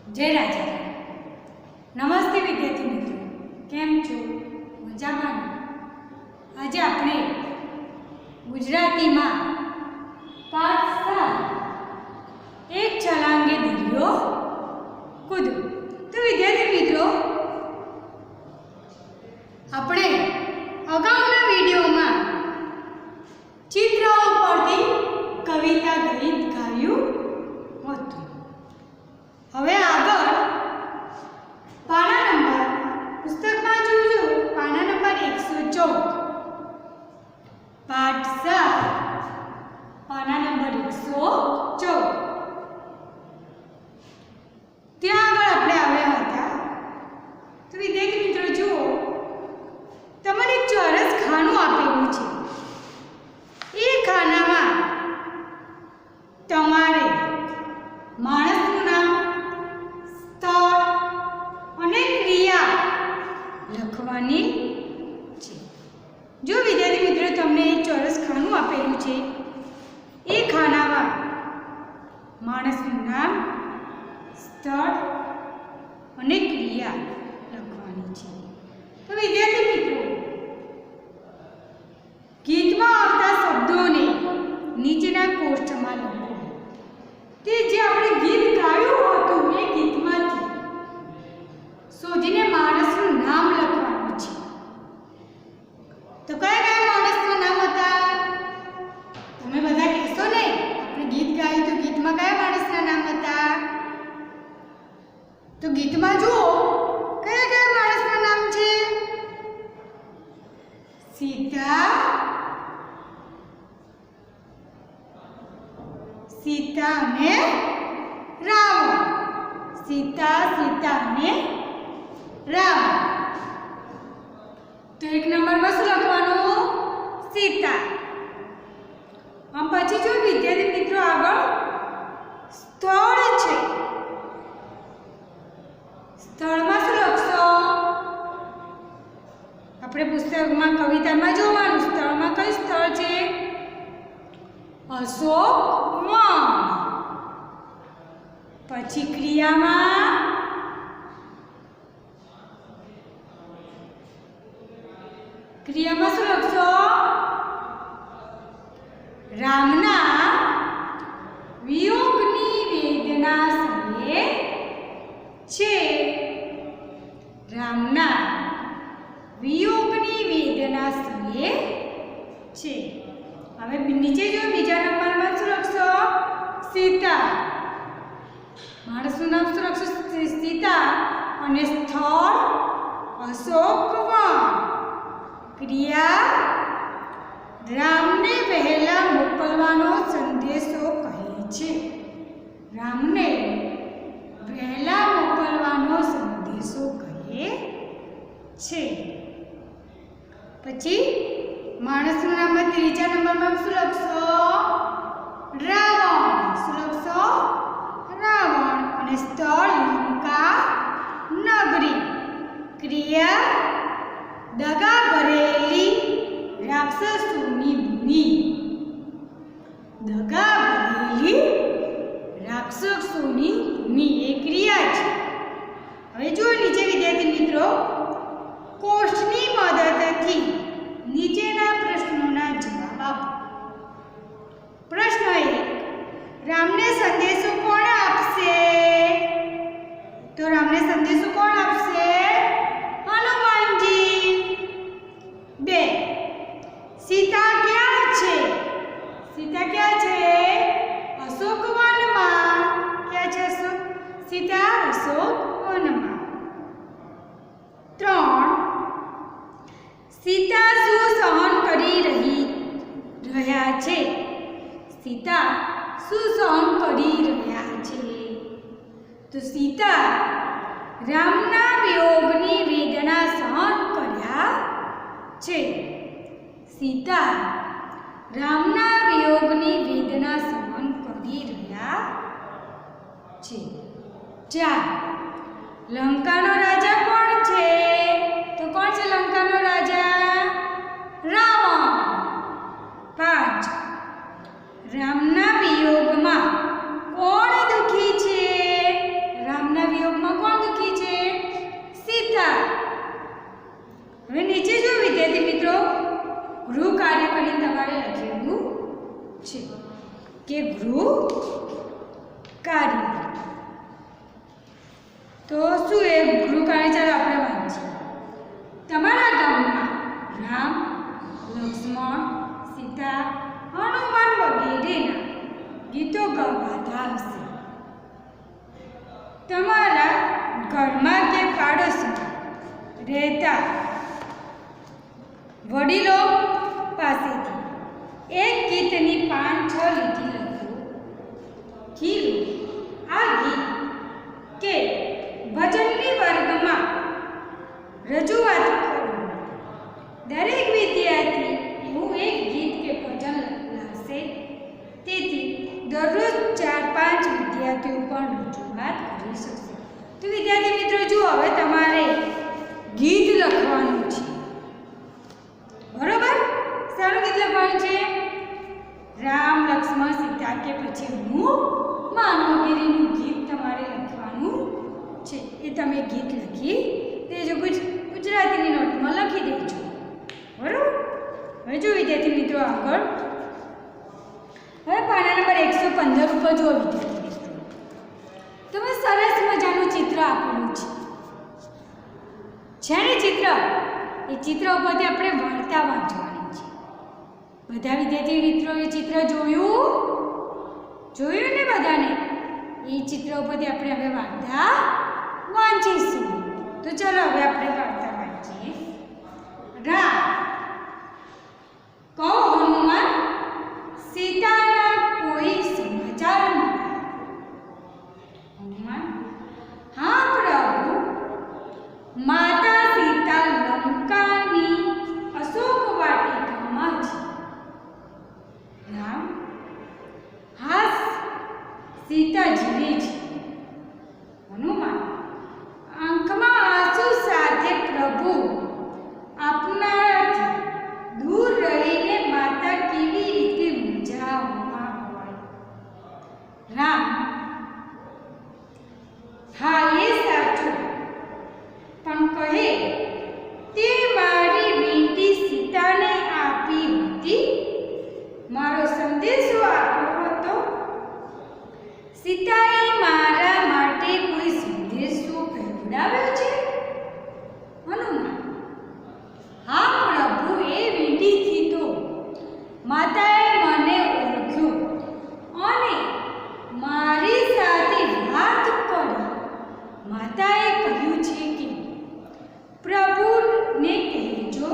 जय राजा। नमस्ते विद्यार्थी मित्रों, केम छो? मजामां? आज आपणे गुजराती में पाठ 7 एक छलांगे दरियो कूद। तो विद्यार्थी मित्रों, आपणे अगाउना विडियो में चित्रों परथी कविता गीत गायुं हतुं। हवे आगळ पाना नंबर पुस्तक में जोजो पाना नंबर 114 पाठ 7 पाना नंबर 114 त्या आगळ आपणे આવ્યા હતા। तो विद्यार्थी मित्रों जुओ, तमने एक चौरस खानु आपेલું છે। એ ખાનામાં તમારે માણસનું નામ, સ્થળ અને ક્રિયા લખવાની છે। જો વિદ્યાર્થી મિત્રો તમને એક ચોરસ ખાનું આપેલું છે, એ ખાનામાં માણસનું નામ, સ્થળ અને ક્રિયા લખવાની છે। તો વિદ્યાર્થી મિત્રો, ગીતમાં આવતા શબ્દોને નીચેના કોષ્ટકમાં લખો। તે જે આપણે ગીત ગાયું હતું એ ગીતમાંથી શોધીને માણસનું નામ લખવાનું છે। તો કયા કયા માણસના નામ હતા? તમે બધા કહેશો ને, આપણે ગીત ગાયું તો ગીતમાં કયા માણસના નામ હતા? તો ગીતમાં જુઓ કયા કયા માણસના નામ છે? સીતા, सीता ने रावण, सीता सीता ने रावण। तो एक नंबर में शुं लखवानुं? सीता। आम पछी जो विद्यार्थी मित्रों आगळ स्थळ छे, स्थळ में शुं लखशो? आपणे पुस्तक में कविता में जोवानुं स्थळ में कई स्थळ छे? अशोक वन। पछी क्रिया में शुं लखशो? रामना वियोगनी वेदना सहे छे। रामना वियोगनी वेदना सहे छे। हवे नीचे जो बीजा नंबर में शुं लखशो? सीता। माणसनुं नाम शुं लखशो? सीता। अने स्थळ अशोक वन। क्रिया रामने वहेला मोकलवानो संदेशो कहे छे। रामने वहेला मोकलवानो संदेशो कहे छे। पछी माणसनुं नाम त्रीजा नंबर में शुं लखशो? रावण। शुं लखशो? रावण। अने स्थळ लंका नगरी। क्रिया दगा करेली राक्षसोनी भूमि। दगा करेली राक्षसोनी भूमि ए क्रिया छे। हवे जो नीचे विद्यार्थी मित्रों कोष्टनी मददथी नीचेना प्रश्नोना जवाब आपो। प्रश्न 1, रामने संदेशो कोण आपशे? तो रामने संदेशो कोण आपशे? हनुमानजी। 2, सीता क्या छे? सीता क्या छे? अशोक वનમાં। क्या छे अशोक? सीता अशोक वનમાં। 3, सीता શું સહન કરી રહ્યા છે? सीता શું સહન કરી રહ્યા છે? તો सीता રામના વિયોગની વેદના સહન કર્યા છે। सीता રામના વિયોગની વેદના સહન કરી રહ્યા છે। 4, લંકાનો રાજા કોણ છે? તો કોણ છે લંકાનો રાજા? रावण। 5, रामना वियोग में कोण दुखी छे? रामना वियोग કાઢી. તો શું એ ગૃહ કાર્ય ચાલો આપણે વાંચીએ. તમારા ગામમાં રામ, લક્ષ્મણ, સીતા, હનુમાન વગેરેના ગીતો ગવાતા હશે. તમારા ઘરમાં કે પાડોશમાં રહેતા વડીલો પાસેથી એક ગીતની 5-6 લીટી લખો. આ ગીત કે ભજનની વર્ગમાં રજૂઆત કરો. દરેક વિદ્યાર્થી એવું એક ગીત કે ભજન લખશે. તેથી દરરોજ 4-5 વિદ્યાર્થીઓ પણ રજૂઆત કરી શકશે. તો વિદ્યાર્થી મિત્રો જુઓ, હવે તમારે ગીત લખવાનું છે. બરોબર? સારું ગીત લખવાનું છે. રામ, લક્ષ્મણ, સીતા કે પછી હનુમાન વગેરેનું ગીત તમારે લખવાનું છે. એ તમે ગીત લખી દેજો. ગુજરાતીની નોટમાં લખી દેજો. બરોબર? હવે જો વિદ્યાર્થી મિત્રો આગળ હવે પાના નંબર 115 ઉપર જુઓ વિદ્યાર્થી મિત્રો. તમે સરસ મજાનું ચિત્ર આપેલું છે ને ચિત્ર. એ ચિત્ર ઉપરથી આપણે વાર્તા વાંચવાની છે. બધા વિદ્યાર્થી મિત્રો એ ચિત્ર જોયું ને બધાને? એ ચિત્ર ઉપરથી આપણે હવે વાર્તા વાંચીશું. તો ચાલો હવે આપણે વાર્તા વાંચીએ. રામ કહો હનુમાન, સીતાના કોઈ સમાચાર નથી. હનુમાન: હા પ્રભુ, માતા સીતા લંકાની અશોક વાટિકામાં છે. રામ: હા, સીતા જીવે છે. હનુમાન: આંખમાં આંસુ સાથે પ્રભુ આપનારાથી દૂર રહીને માતા કેવી રીતે મૂંઝાવવામાં હોય. રામ: હા એ સાચું, પણ કહે તે મારી વિનંતી સીતાને આપી હતી, મારો સંદેશો આપ્યો હતો. સીતાએ મારા માટે કોઈ સંદેશો કહેવડાવ્યો છે. હનુમાન: હા પ્રભુ, એ વિનંતીથી તો માતાએ મને ઓળખ્યો અને મારી સાથે વાત કરી. માતાએ કહ્યું છે કે પ્રભુને કહેજો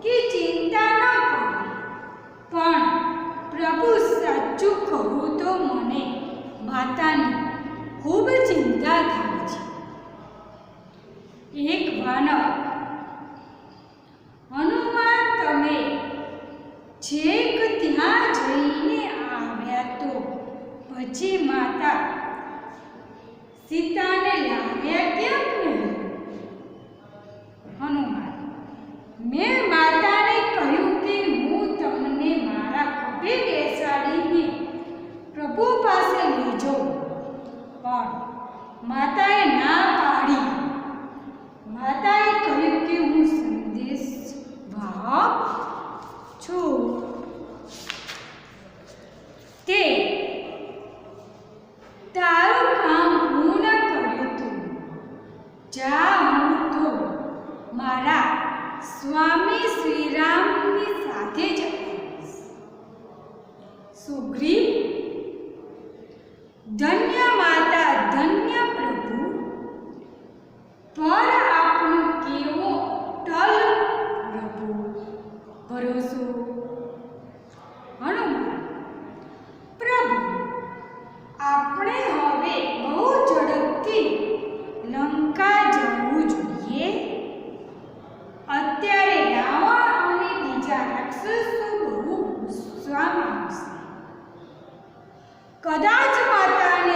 કે ચિંતા ન કરો, પણ પ્રભુ સાચું કહું તો મને માતાની ખૂબ ચિંતા થાય છે. એક વાનર: હનુમાન, તમે છેક ત્યાં જઈને આવ્યા તો પછી માતા સીતાને લાવ્યા કેમ નહીં? હનુમાન: મેં માતાને કહ્યું કે હું તમને મારા ખભે બેસાડીને પ્રભુ પાસે લઈ જાઉં, પણ માતાએ ના પાડી. માતાએ કહ્યું કે હું સંદેશ વાહક છું. તે તારું કામ પૂર્ણ કર્યું તું. જા, હું તો મારા સ્વામી શ્રીરામની સાથે જ આવીશ. સુગ્રીવ: ધન્ય માતા, ધન્ય પ્રભુ, પર આપણું કેવો અટલ ભરોસો. હનુમાન: પ્રભુ, આપણે હવે બહુ ઝડપથી લંકા જવું જોઈએ. અત્યારે રાવણ અને બીજા રાક્ષસો બહુ ગુસ્સામાં આવશે. કદાચ માતાને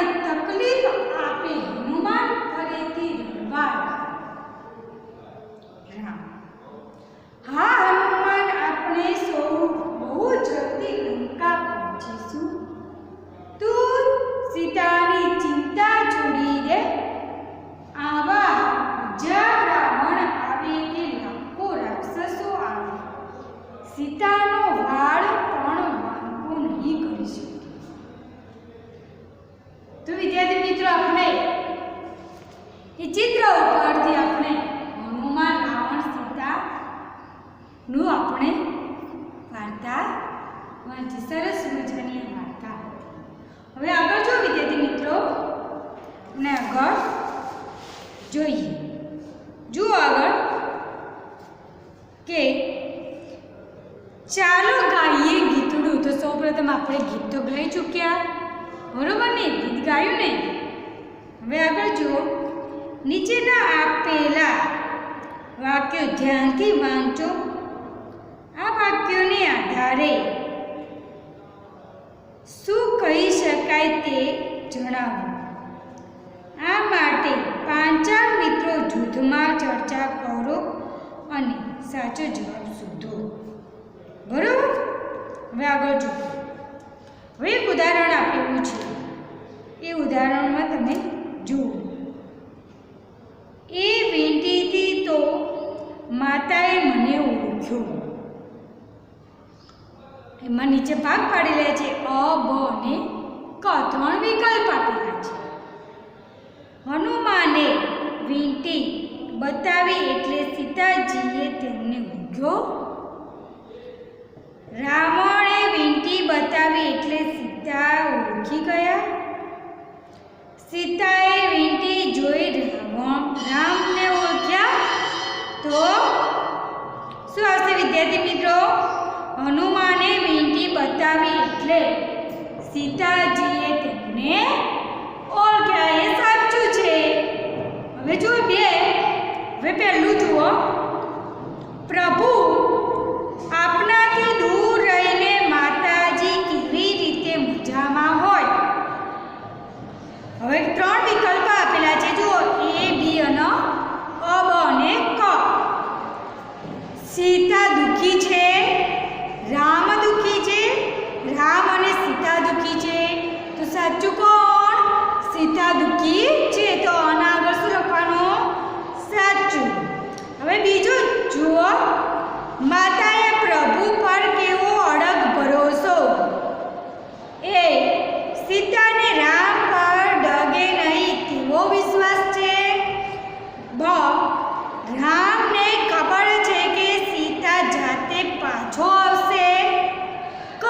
તો વિદ્યાર્થી મિત્રો આપણે એ ચિત્ર ઉપરથી આપણે હનુમાન રાવણ સીતા નું આપણે વાર્તા વાંચી, સરસ મજાની વાર્તા. હવે આગળ જો વિદ્યાર્થી મિત્રો ને આગળ જોઈએ. જુઓ આગળ કે ચાલો ગાઈએ ગીતડું. તો સૌપ્રથમ આપણે ગીત તો ગાઈ ચૂક્યા, બરોબર ને? ગીત ગાયું ને. હવે આગળ જુઓ, નીચેના આપેલા વાક્યો ધ્યાનથી વાંચો. આ વાક્યોને આધારે શું કહી શકાય તે જણાવો. આ માટે 5 મિત્રો જૂથમાં ચર્ચા કરો અને સાચો જવાબ શોધો. બરોબર? હવે આગળ જુઓ. હવે એક ઉદાહરણ આપેલું છે, એ ઉદાહરણમાં તમે જુઓ. એ વીંટીથી તો માતાએ મને ઓળખ્યો. એમાં નીચે ભાગ પાડેલા છે અ, બ અને ક. 3 વિકલ્પ આપેલા છે. હનુમાને વીંટી બતાવી એટલે સીતાજીએ તેમને ઓળખ્યો. રાવણે વીંટી બતાવી એટલે સીતા ઓળખી ગયા. સીતાએ વીંટી જોઈ રામને ઓળખ્યા. તો શું આવશે વિદ્યાર્થી મિત્રો? હનુમાને વીંટી બતાવી એટલે સીતાજીએ તેમને ઓળખ્યા. એ સાચું છે. હવે જુઓ બે. હવે પહેલું જુઓ, પ્રભુ આપનાથી દૂર રહીને માતાજી કેવી રીતે મજામાં હોય. હવે 3 વિકલ્પ આપેલા છે. જુઓ એ, બી અને અ, બ અને ક. સીતા દુઃખી છે, રામ દુઃખી છે, રામ અને સીતા દુઃખી છે. તો સાચું કોણ? સીતા દુઃખી છે. તો આના આગળ શું લખવાનું? સાચું. હવે બીજું જુઓ, માતાએ પ્રભુ પર કેવો અડગ ભરોસો. એ સીતાને રામ પર ડગે નહીં તેવો વિશ્વાસ છે. બ રામને ખબર છે કે સીતા જાતે પાછો આવશે. ક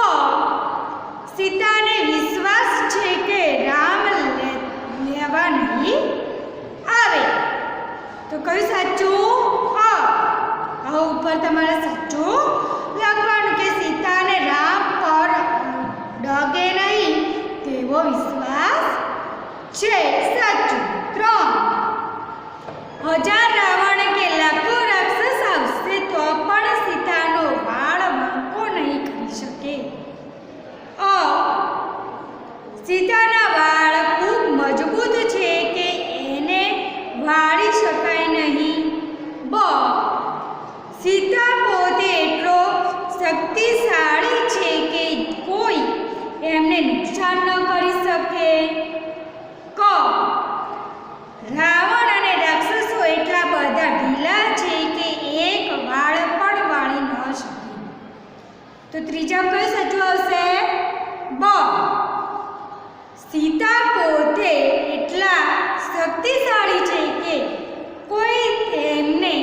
સીતાને વિશ્વાસ છે કે રામ લેવા નહીં આવે. તો કયું સાચું? આ ઉપર તમારે સાચું લખવાનું કે સીતાને રામ પર ડગે નહીં તેવો વિશ્વાસ છે. સાચું. 3 1000 રાવણ કે લાખો રાક્ષસ આવશે તો પણ સીતાનો વાળ વાંકો નહીં કરી શકે. સીતાના વાળ ખૂબ મજબૂત છે કે એને વાળી શકાય નહીં. બ સીતા પોતે એટલો શક્તિશાળી છે કે કોઈ એમને નુકસાન ન કરી શકે. ક રાવણ અને રાક્ષસો એટલા બધા ઢીલા છે કે એક વાળ પણ વાળી ન શકે. તો ત્રીજા કયું સાચું આવશે? બ સીતા પોતે એટલા શક્તિશાળી છે કે કોઈ તેમને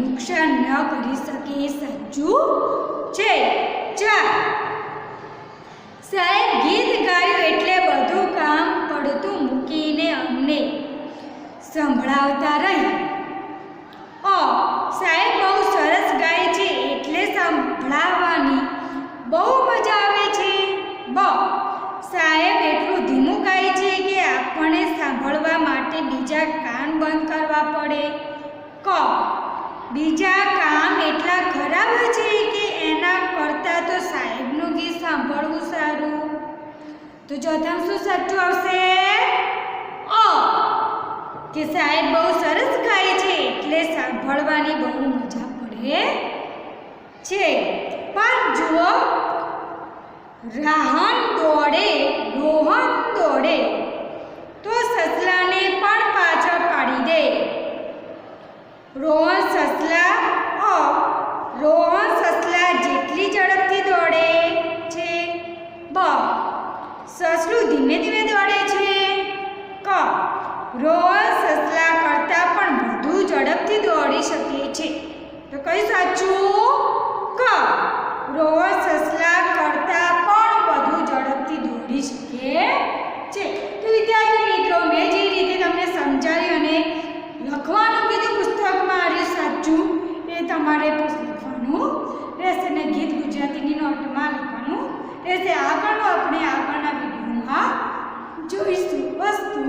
નુકસાન ન કરી શકે. એ સાચું છે. 4 સાહેબ ગીત ગાયું એટલે બધું કામ પડતું મૂકીને અમને સંભળાવતા રહી. અ સાહેબ બહુ સરસ ગાય છે એટલે સંભળાવવાની બહુ મજા આવે છે. બ સાહેબ એટલું ધીમું ગાય છે કે આપણને સાંભળવા માટે બીજા કાન બંધ કરવા પડે. ક બીજા કામ એટલા ખરાબ છે કે એના કરતાં તો સાહેબનું ગીત સાંભળવું સારું. તો ચોથામાં શું સાચું આવશે? અ કે સાહેબ બહુ સરસ ગાય છે એટલે સાંભળવાની બહુ મજા પડે છે. 5 જુઓ, રાહન દોડે રોહન દોડે તો સસલાને પણ પાછળ પાડી દે. રોહન સસલા જેટલી ઝડપથી દોડે છે. બ સસલું ધીમે ધીમે દોડે છે. ક રોવર સસલા કરતાં પણ વધુ ઝડપથી દોડી શકે છે. તો કઈ સાચું? ક રોવર સસલા કરતાં પણ વધુ ઝડપથી દોડી શકે છે. તો વિદ્યાર્થી મિત્રો, મેં જે રીતે તમને સમજાવી અને લખવાનું કીધું પુસ્તકમાં આ સાચું એ તમારે લખવાનું રહેશે ને ગીત ગુજરાતીની નોટમાં લખવાનું રહેશે. આગળનું આપણે આગળના વિડીયોમાં જોઈશું. વસ્તુ